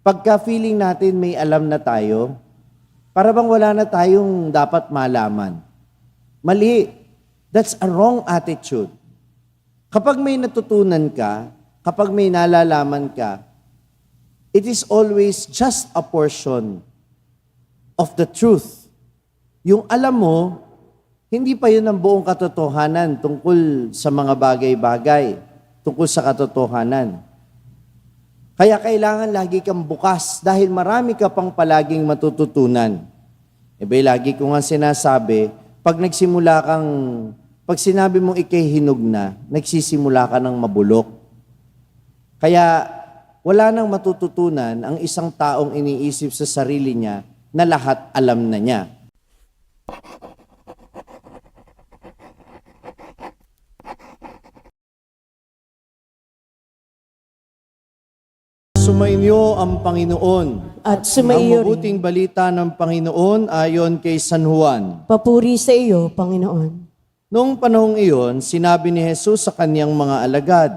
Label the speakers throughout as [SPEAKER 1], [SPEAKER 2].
[SPEAKER 1] Pagka feeling natin may alam na tayo, para bang wala na tayong dapat malaman. Mali. That's a wrong attitude. Kapag may natutunan ka, kapag may nalalaman ka, it is always just a portion of the truth. Yung alam mo, hindi pa yun ang buong katotohanan tungkol sa mga bagay-bagay, tungkol sa katotohanan. Kaya kailangan lagi kang bukas dahil marami ka pang palaging matututunan. Lagi ko nga sinasabi, pag sinabi mong ikay hinog na, nagsisimula ka ng mabulok. Kaya wala nang matututunan ang isang taong iniisip sa sarili niya na lahat alam na niya. Sumainyo ang Panginoon.
[SPEAKER 2] At
[SPEAKER 1] Ang
[SPEAKER 2] sumaiyo rin.
[SPEAKER 1] mabuting balita ng Panginoon ayon kay San Juan.
[SPEAKER 2] Papuri sa iyo, Panginoon.
[SPEAKER 1] Noong panahong iyon, sinabi ni Jesus sa kanyang mga alagad,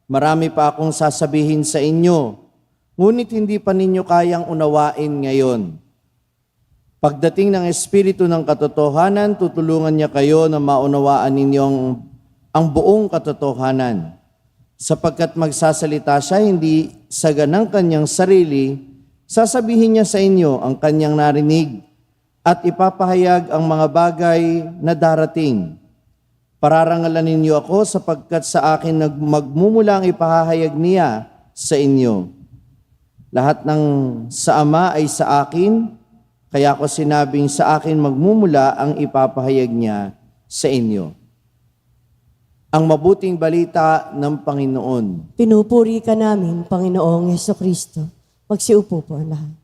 [SPEAKER 1] "Marami pa akong sasabihin sa inyo, ngunit hindi pa ninyo kayang unawain ngayon. Pagdating ng Espiritu ng katotohanan, tutulungan niya kayo na maunawaan ninyo ang buong katotohanan. Sapagkat magsasalita siya hindi sa ganang kanyang sarili, sasabihin niya sa inyo ang kanyang narinig at ipapahayag ang mga bagay na darating. Pararangalan ninyo ako sapagkat sa akin magmumula ang ipahahayag niya sa inyo. Lahat ng sa Ama ay sa akin, kaya ko sinabing sa akin magmumula ang ipapahayag niya sa inyo." Ang mabuting balita ng Panginoon.
[SPEAKER 2] Pinupuri ka namin, Panginoong Hesukristo. Magsiupo po ang lahat.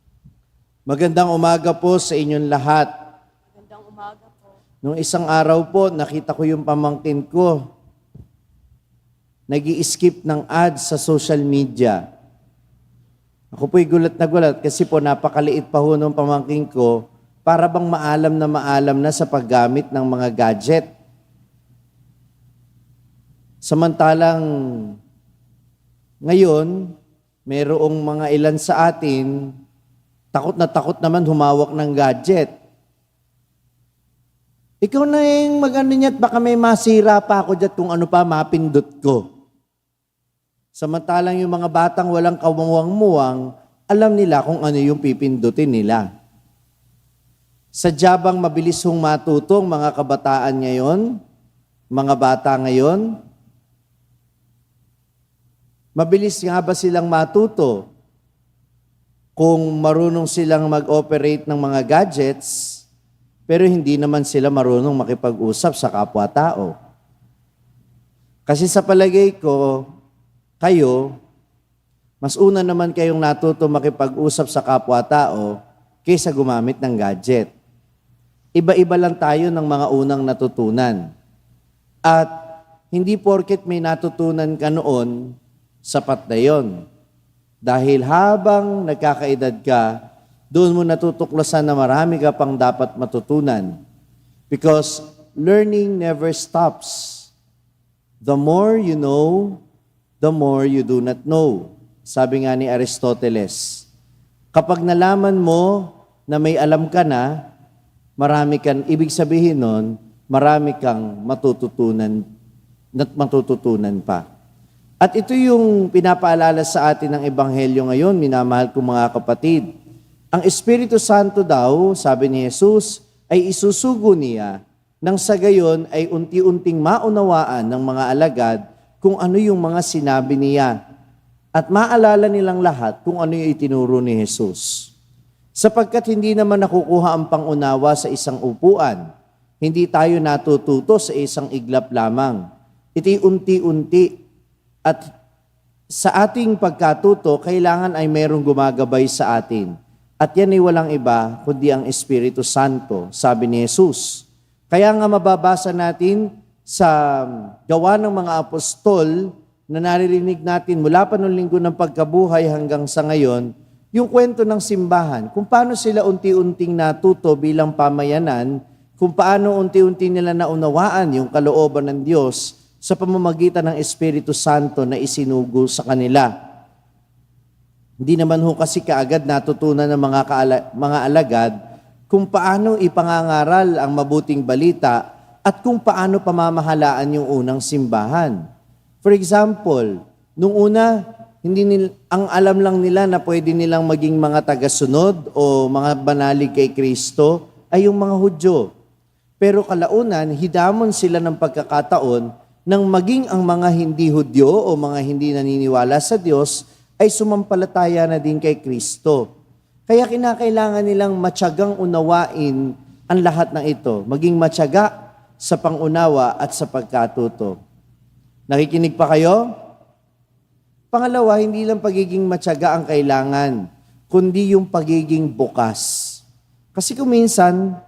[SPEAKER 1] Magandang umaga po sa inyong lahat.
[SPEAKER 2] Magandang umaga po.
[SPEAKER 1] Nung isang araw po, nakita ko yung pamangkin ko. Nag-i-skip ng ads sa social media. Ako po'y gulat na gulat kasi po napakaliit pa ho ng pamangkin ko para bang maalam na sa paggamit ng mga gadget. Samantalang ngayon, mayroong mga ilan sa atin, takot na takot naman humawak ng gadget. Ikaw na yung mag-ano niya at baka may masira pa ako dyan kung ano pa mapindot ko. Samantalang yung mga batang walang kamuwang-muwang, alam nila kung ano yung pipindutin nila. Sadya bang mabilis hong matutong mga kabataan ngayon, mga bata ngayon? Mabilis nga ba silang matuto kung marunong silang mag-operate ng mga gadgets, pero hindi naman sila marunong makipag-usap sa kapwa-tao? Kasi sa palagay ko, kayo, mas una naman kayong natuto makipag-usap sa kapwa-tao kaysa gumamit ng gadget. Iba-iba lang tayo ng mga unang natutunan. At hindi porket may natutunan ka noon, sapat na yon. Dahil habang nagkakaedad ka, doon mo natutuklasan na marami ka pang dapat matutunan. Because learning never stops. The more you know, the more you do not know. Sabi nga ni Aristoteles, kapag nalaman mo na may alam ka na, ibig sabihin nun, marami kang matututunan pa. At ito yung pinapaalala sa atin ng Ebanghelyo ngayon, minamahal kong mga kapatid. Ang Espiritu Santo daw, sabi ni Jesus, ay isusugo niya nang sa gayon ay unti-unting maunawaan ng mga alagad kung ano yung mga sinabi niya. At maalala nilang lahat kung ano yung itinuro ni Jesus. Sapagkat hindi naman nakukuha ang pangunawa sa isang upuan. Hindi tayo natututo sa isang iglap lamang. Ito'y unti-unti. At sa ating pagkatuto, kailangan ay mayroong gumagabay sa atin. At yan ay walang iba, kundi ang Espiritu Santo, sabi ni Jesus. Kaya nga mababasa natin sa Gawa ng mga Apostol na naririnig natin mula pa noong linggo ng pagkabuhay hanggang sa ngayon, yung kwento ng simbahan, kung paano sila unti-unting natuto bilang pamayanan, kung paano unti-unti nila naunawaan yung kalooban ng Diyos sa pamamagitan ng Espiritu Santo na isinugo sa kanila. Hindi naman ho kasi kaagad natutunan ng mga alagad kung paano ipangangaral ang mabuting balita at kung paano pamamahalaan yung unang simbahan. For example, nung una, ang alam lang nila na pwede nilang maging mga tagasunod o mga banalig kay Kristo ay yung mga Hudyo. Pero kalaunan, hidamon sila ng pagkakataon nang maging ang mga hindi Hudyo o mga hindi naniniwala sa Diyos ay sumampalataya na din kay Kristo. Kaya kinakailangan nilang matyagang unawain ang lahat ng ito, maging matyaga sa pangunawa at sa pagkatuto. Nakikinig pa kayo? Pangalawa, hindi lang pagiging matyaga ang kailangan, kundi yung pagiging bukas. Kasi kung minsan,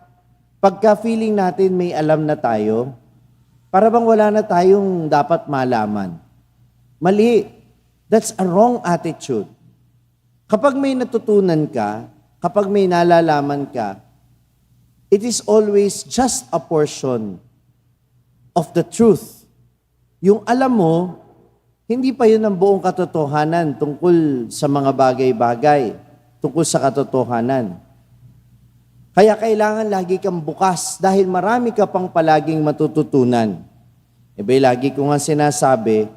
[SPEAKER 1] pagka feeling natin may alam na tayo, para bang wala na tayong dapat malaman. Mali. That's a wrong attitude. Kapag may natutunan ka, kapag may nalalaman ka, it is always just a portion of the truth. Yung alam mo, hindi pa yun ang buong katotohanan tungkol sa mga bagay-bagay, tungkol sa katotohanan. Kaya kailangan lagi kang bukas dahil marami ka pang palaging matututunan. Lagi ko nga sinasabi,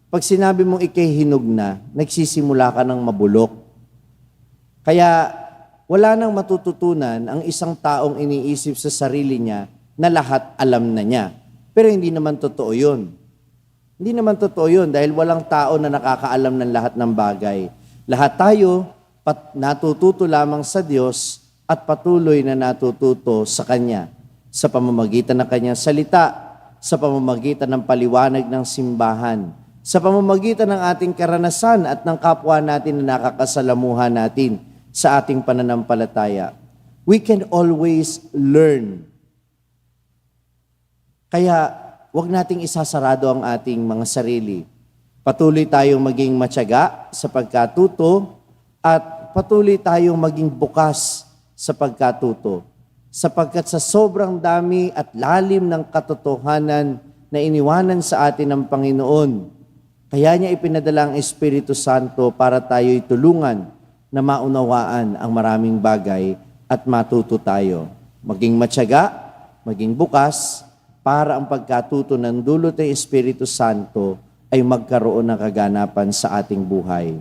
[SPEAKER 1] pag sinabi mong ikay hinog na, nagsisimula ka ng mabulok. Kaya wala nang matututunan ang isang taong iniisip sa sarili niya na lahat alam na niya. Pero hindi naman totoo yun. Hindi naman totoo yun dahil walang tao na nakakaalam ng lahat ng bagay. Lahat tayo natututo lamang sa Diyos at patuloy na natututo sa Kanya sa pamamagitan ng Kanyang salita, sa pamamagitan ng paliwanag ng simbahan, sa pamamagitan ng ating karanasan at ng kapwa natin na nakakasalamuhan natin sa ating pananampalataya. We can always learn. Kaya, huwag nating isasarado ang ating mga sarili. Patuloy tayong maging matyaga sa pagkatuto at patuloy tayong maging bukas sa pagkatuto. Sapagkat sa sobrang dami at lalim ng katotohanan na iniwanan sa atin ng Panginoon, kaya niya ipinadala ang Espiritu Santo para tayo'y tulungan na maunawaan ang maraming bagay at matuto tayo. Maging matyaga, maging bukas, para ang pagkatuto ng dulot ng Espiritu Santo ay magkaroon ng kaganapan sa ating buhay.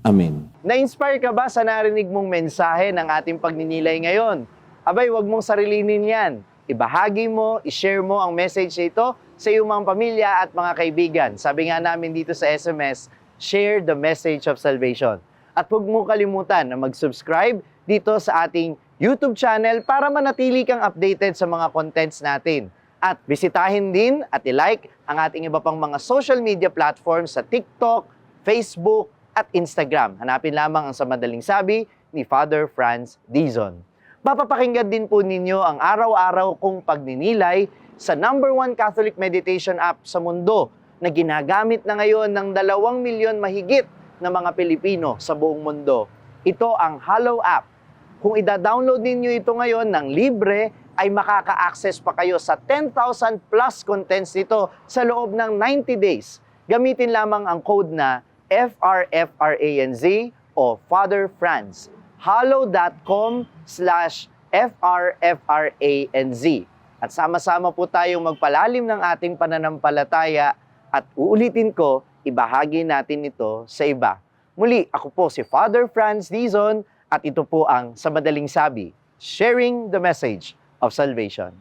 [SPEAKER 1] Amen.
[SPEAKER 3] Na-inspire ka ba sa narinig mong mensahe ng ating pagninilay ngayon? Abay, wag mong sarilinin yan. Ibahagi mo, ishare mo ang message nito sa iyong mga pamilya at mga kaibigan. Sabi nga namin dito sa SMS, share the message of salvation. At huwag mo kalimutan na mag-subscribe dito sa ating YouTube channel para manatili kang updated sa mga contents natin. At bisitahin din at i-like ang ating iba pang mga social media platforms sa TikTok, Facebook, at Instagram. Hanapin lamang ang Sa Madaling Sabi ni Father Franz Dizon. Mapapakinggan din po ninyo ang araw-araw kong pagninilay sa #1 Catholic meditation app sa mundo na ginagamit na ngayon ng 2 milyon mahigit na mga Pilipino sa buong mundo. Ito ang Hallow app. Kung ida-download ninyo ito ngayon ng libre, ay makaka-access pa kayo sa 10,000 plus contents nito sa loob ng 90 days. Gamitin lamang ang code na FRFRANZ o Father Franz. hallow.com/FRFRANZ. At sama-sama po tayong magpalalim ng ating pananampalataya at uulitin ko, ibahagi natin ito sa iba. Muli, ako po si Father Franz Dizon at ito po ang Sa Madaling Sabi, sharing the message of salvation.